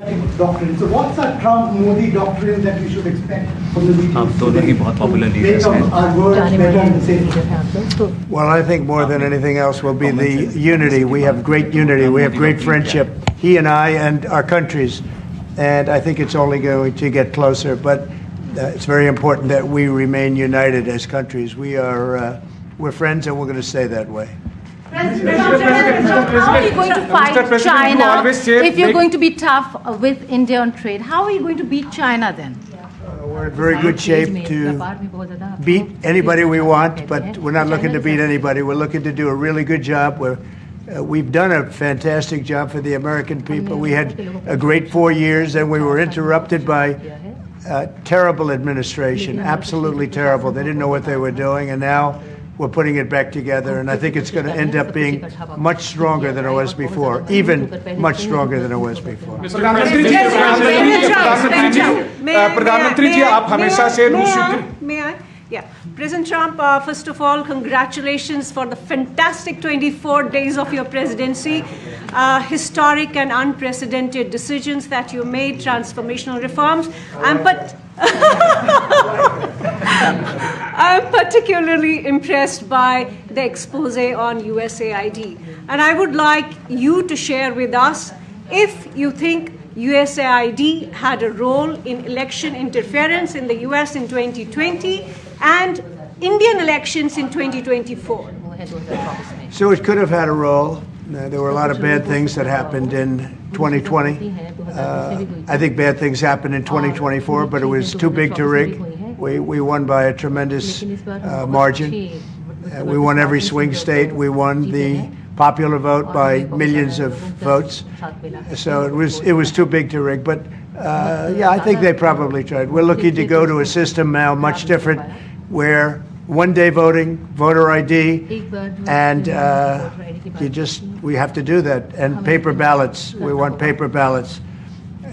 Doctrine. So what's our Trump-Modi doctrine that we should expect from the meeting? दोनों ही बहुत popular leaders हैं. Well, I think more than anything else will be the unity. We have great unity. We have great friendship, he and I and our countries. And I think it's only going to get closer. But it's very important that we remain united as countries. We're friends and we're going to stay that way. President, how are you going to fight China if you're going to be tough with India on trade? How are you going to beat China then? We're in very good shape to beat anybody we want, but we're not looking to beat anybody. We're looking to do a really good job. We've done a fantastic job for the American people. We had a great 4 years, and we were interrupted by terrible administration, absolutely terrible. They didn't know what they were doing, and now we're putting it back together, and I think it's going to end up being much stronger than it was before, even much stronger than it was before. प्रधानमंत्री जी, आप हमेशा से May I? Yeah. President Trump, first of all, congratulations for the fantastic 24 days of your presidency. Historic and unprecedented decisions that you made, transformational reforms. I'm particularly impressed by the expose on USAID. And I would like you to share with us if you think USAID had a role in election interference in the US in 2020 and Indian elections in 2024. So it could have had a role. There were a lot of bad things that happened in 2020. I think bad things happened in 2024, but it was too big to rig. We won by a tremendous margin. We won every swing state. We won the popular vote by millions of votes. So it was too big to rig. But yeah, I think they probably tried. We're looking to go to a system now much different, where one-day voting, voter ID, and we have to do that. And paper ballots. We want paper ballots.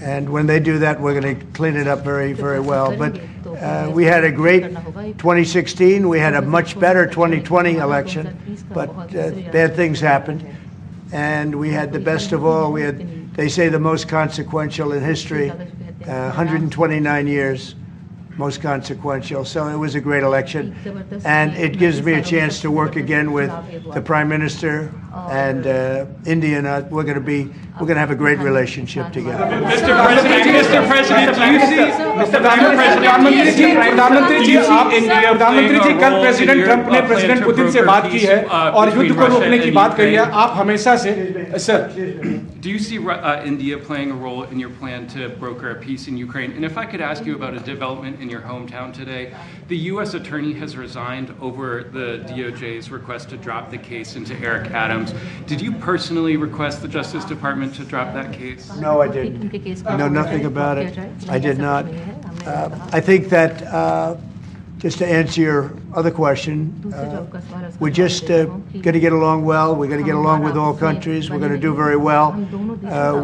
And when they do that, we're going to clean it up very, very well. But we had a great 2016. We had a much better 2020 election. But bad things happened. And we had the best of all. We had, they say, the most consequential in history, 129 years. Most consequential. So it was a great election, and it gives me a chance to work again with the Prime Minister and India. We're going to have a great relationship together. Mr. President, do you see प्रधानमंत्री जी कल president Trump ने president Putin से बात की है और युद्ध को रोकने की बात कही है. आप हमेशा से sir. Do you see India playing a role in your plan to broker a peace in Ukraine? And if I could ask you about a development in your hometown today, the U.S. attorney has resigned over the DOJ's request to drop the case into Eric Adams. Did you personally request the Justice Department to drop that case? No, I didn't. I know nothing about it. I did not. I think that, just to answer your other question, we're just going to get along well. We're going to get along with all countries. We're going to do very well.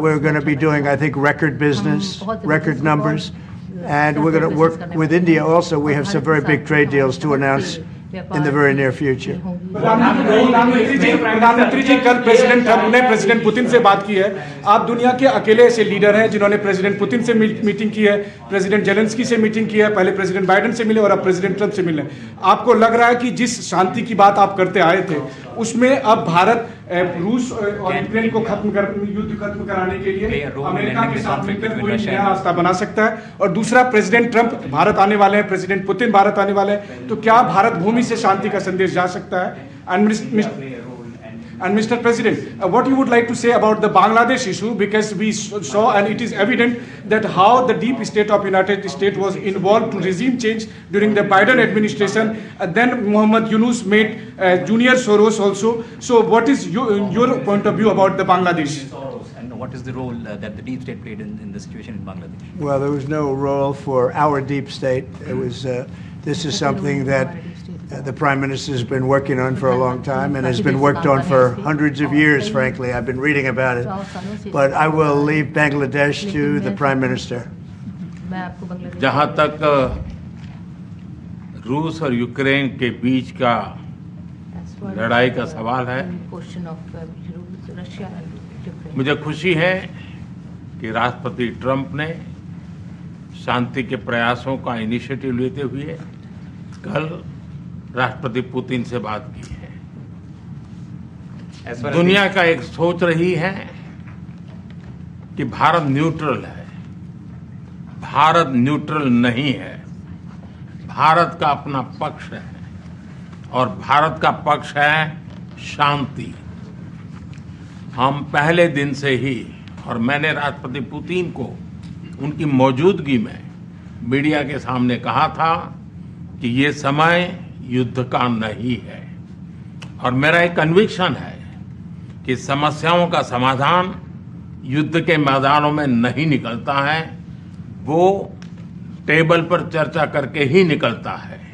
We're going to be doing, I think, record business, record numbers. And we're going to work with India also. We have some very big trade deals to announce in the very near future. प्रधानमंत्री जी कल president Trump ने president Putin से बात की है. आप दुनिया के अकेले ऐसे लीडर हैं जिन्होंने प्रेसिडेंट पुतिन से मीटिंग की है, प्रेसिडेंट जेलेंस्की से मीटिंग की है, पहले प्रेसिडेंट बाइडेन से मिले और अब प्रेसिडेंट ट्रंप से मिले. आपको लग रहा है कि जिस शांति की बात आप करते आए थे उसमें अब भारत रूस और यूक्रेन को युद्ध खत्म कराने के लिए अमेरिका के साथ मिलकर कोई नया रास्ता बना सकता है? और दूसरा, प्रेसिडेंट ट्रंप भारत आने वाले हैं, प्रेसिडेंट पुतिन भारत आने वाले हैं, तो क्या भारत भूमि से शांति का संदेश जा सकता है? And Mr. President, what you would like to say about the Bangladesh issue, because we saw and it is evident that how the deep state of United States was involved to regime change during the Biden administration. Then Muhammad Yunus made Junior Soros also. So what is your point of view about the Bangladesh? And what is the role that the deep state played in the situation in Bangladesh? Well, there was no role for our deep state. It was. This is something that the Prime Minister has been working on for a long time and has been worked on for hundreds of years, frankly. I've been reading about it. But I will leave Bangladesh to the Prime Minister. जहाँ तक रूस और Ukraine के बीच का लड़ाई का सवाल है, मुझे खुशी है कि राष्ट्रपति ट्रंप ने शांति के प्रयासों का इनिशिएटिव लेते हुए कल राष्ट्रपति पुतिन से बात की है। दुनिया का एक सोच रही है कि भारत न्यूट्रल है। भारत न्यूट्रल नहीं है। भारत का अपना पक्ष है और भारत का पक्ष है शांति। हम पहले दिन से ही, और मैंने राष्ट्रपति पुतिन को उनकी मौजूदगी में मीडिया के सामने कहा था कि ये समय युद्ध का नहीं है, और मेरा एक कन्विक्शन है कि समस्याओं का समाधान युद्ध के मैदानों में नहीं निकलता है, वो टेबल पर चर्चा करके ही निकलता है।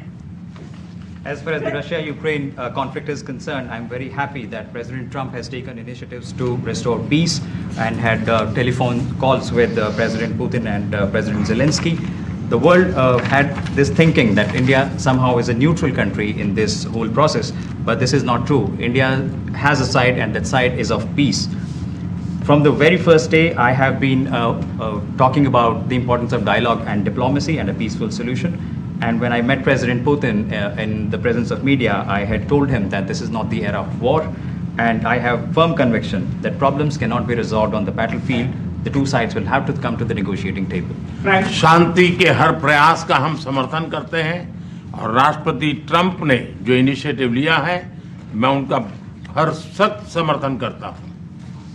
As far as the Russia-Ukraine conflict is concerned, I'm very happy that President Trump has taken initiatives to restore peace and had telephone calls with President Putin and President Zelensky. The world had this thinking that India somehow is a neutral country in this whole process, but this is not true. India has a side, and that side is of peace. From the very first day, I have been talking about the importance of dialogue and diplomacy and a peaceful solution. And when I met President Putin in the presence of media, I had told him that this is not the era of war, and I have firm conviction that problems cannot be resolved on the battlefield. The two sides will have to come to the negotiating table. शांति के हर प्रयास का हम समर्थन करते हैं, और राष्ट्रपति Trump ने जो इनिशिएटिव लिया है, मैं उनका हर सख्त समर्थन करता हूं।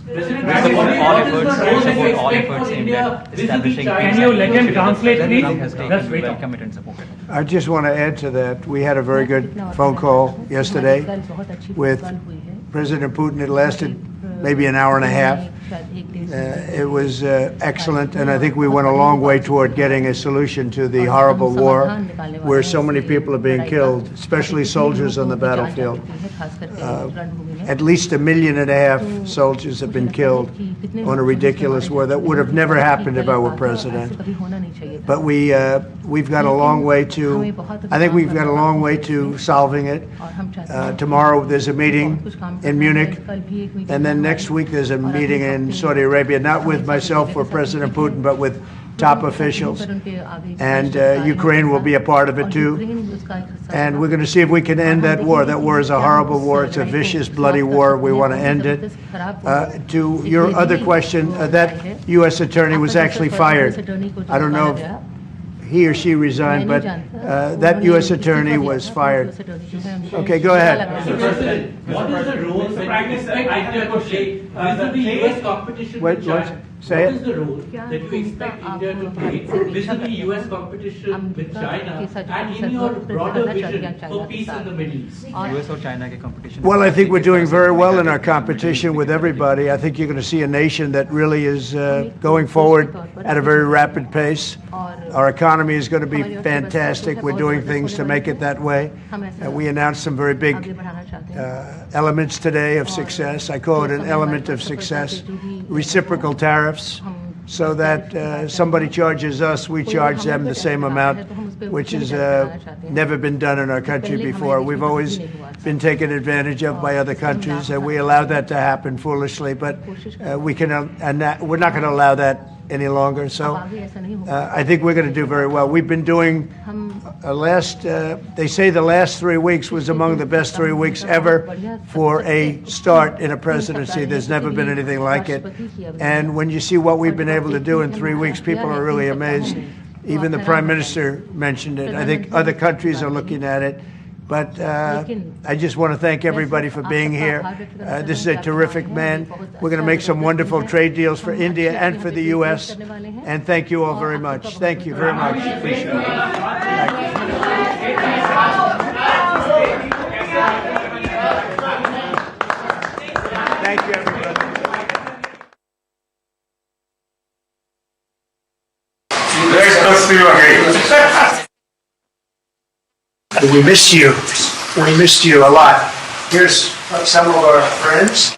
We support all efforts aimed at establishing peace. Can you let him translate, please? Just welcome it and support it. I just want to add to that. We had a very good phone call yesterday with President Putin. It lasted maybe an hour and a half. It was excellent, and I think we went a long way toward getting a solution to the horrible war where so many people are being killed, especially soldiers on the battlefield. At least 1.5 million soldiers have been killed on a ridiculous war that would have never happened if I were president. But we've got a long way to, I think we've got a long way to solving it. Tomorrow there's a meeting in Munich, and then next week there's a meeting in Saudi Arabia, not with myself or President Putin, but with top officials. And Ukraine will be a part of it too. And we're going to see if we can end that war. That war is a horrible war. It's a vicious, bloody war. We want to end it. To your other question, that U.S. attorney was actually fired. I don't know if he or she resigned, but that U.S. attorney was fired. Okay, go ahead. What is the role the Prime Minister India could play vis-a-vis US competition with China? Say what it. is the role that you expect India to play vis-a-vis US competition with China, and in your broader vision for peace in the Middle East? US or China के competition? Well, I think we're doing very well in our competition with everybody. I think you're going to see a nation that really is going forward at a very rapid pace. Our economy is going to be fantastic. We're doing things to make it that way. We announced some very big elements today of success. I call it an element of success. Reciprocal tariffs, so that somebody charges us, we charge them the same amount, which has never been done in our country before. We've always been taken advantage of by other countries, and we allow that to happen foolishly, but we're not going to allow that any longer. So I think we're going to do very well. We've been doing they say the last 3 weeks was among the best 3 weeks ever for a start in a presidency. There's never been anything like it. And when you see what we've been able to do in 3 weeks, people are really amazed. Even the Prime Minister mentioned it. I think other countries are looking at it. But I just want to thank everybody for being here. This is a terrific man. We're going to make some wonderful trade deals for India and for the U.S. And thank you all very much. Thank you very much. Appreciate it. Thank you, everybody. We missed you. We missed you a lot. Here's some of our friends.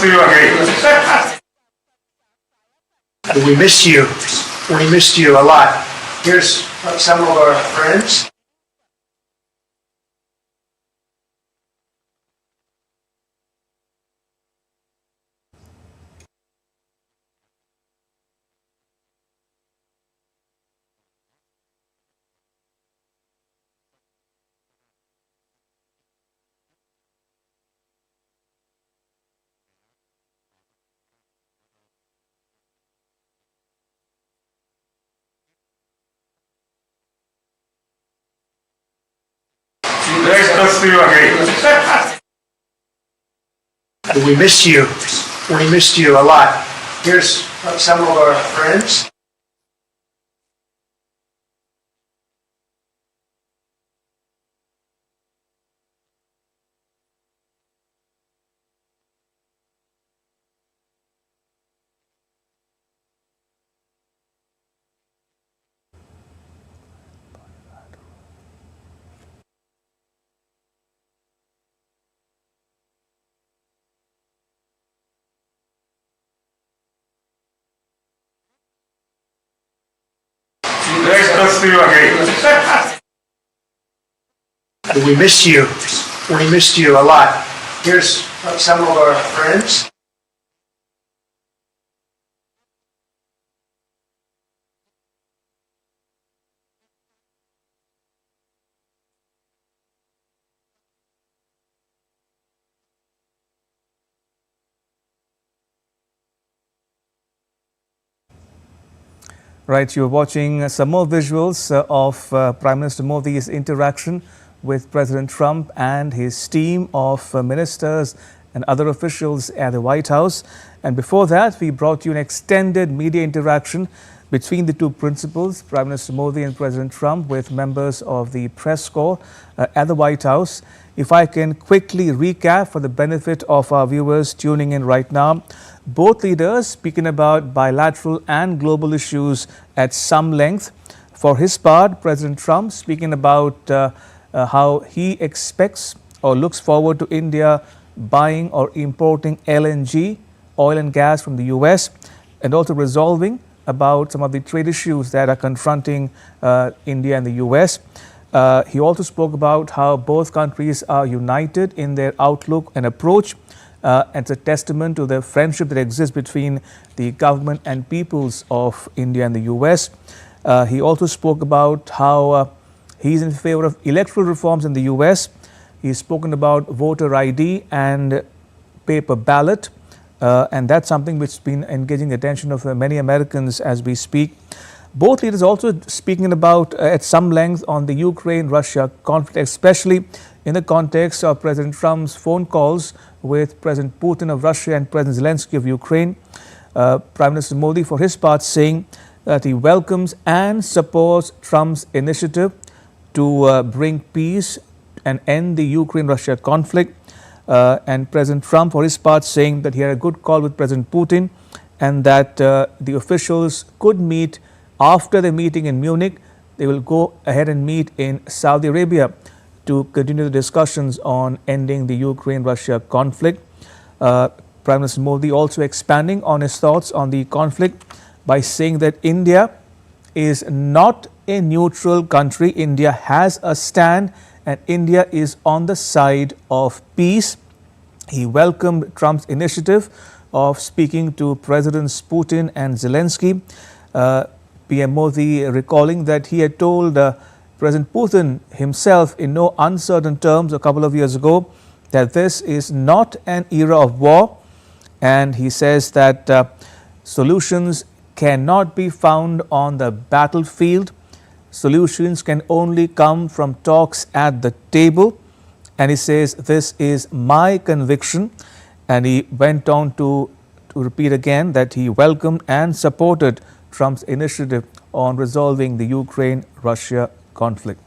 to you again. We missed you. We missed you a lot. Here's some of our friends. Great to see you again. We missed you. We missed you a lot. Here's some of our friends. Great to see you again. We missed you. We missed you a lot. Here's some of our friends. Right, you're watching some more visuals of Prime Minister Modi's interaction with President Trump and his team of ministers and other officials at the White House. And before that, we brought you an extended media interaction between the two principals, Prime Minister Modi and President Trump, with members of the press corps at the White House. If I can quickly recap for the benefit of our viewers tuning in right now, both leaders speaking about bilateral and global issues at some length. For his part, President Trump speaking about how he expects or looks forward to India buying or importing LNG, oil and gas from the US, and also resolving about some of the trade issues that are confronting India and the US. He also spoke about how both countries are united in their outlook and approach. It's a testament to the friendship that exists between the government and peoples of India and the US. He also spoke about how he's in favor of electoral reforms in the US. He's spoken about voter ID and paper ballot. And that's something which has been engaging the attention of many Americans as we speak. Both leaders also speaking about at some length on the Ukraine-Russia conflict, especially in the context of President Trump's phone calls with President Putin of Russia and President Zelensky of Ukraine. Prime Minister Modi, for his part, saying that he welcomes and supports Trump's initiative to bring peace and end the Ukraine-Russia conflict. And President Trump, for his part, saying that he had a good call with President Putin and that the officials could meet after the meeting in Munich. They will go ahead and meet in Saudi Arabia to continue the discussions on ending the Ukraine-Russia conflict. Prime Minister Modi also expanding on his thoughts on the conflict by saying that India is not a neutral country. India has a stand and India is on the side of peace. He welcomed Trump's initiative of speaking to Presidents Putin and Zelensky. PM Modi recalling that he had told President Putin himself in no uncertain terms a couple of years ago that this is not an era of war, and he says that solutions cannot be found on the battlefield. Solutions can only come from talks at the table, and he says this is my conviction, and he went on to repeat again that he welcomed and supported Trump's initiative on resolving the Ukraine-Russia conflict.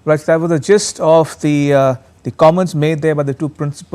Right, that was the gist of the comments made there by the two principals.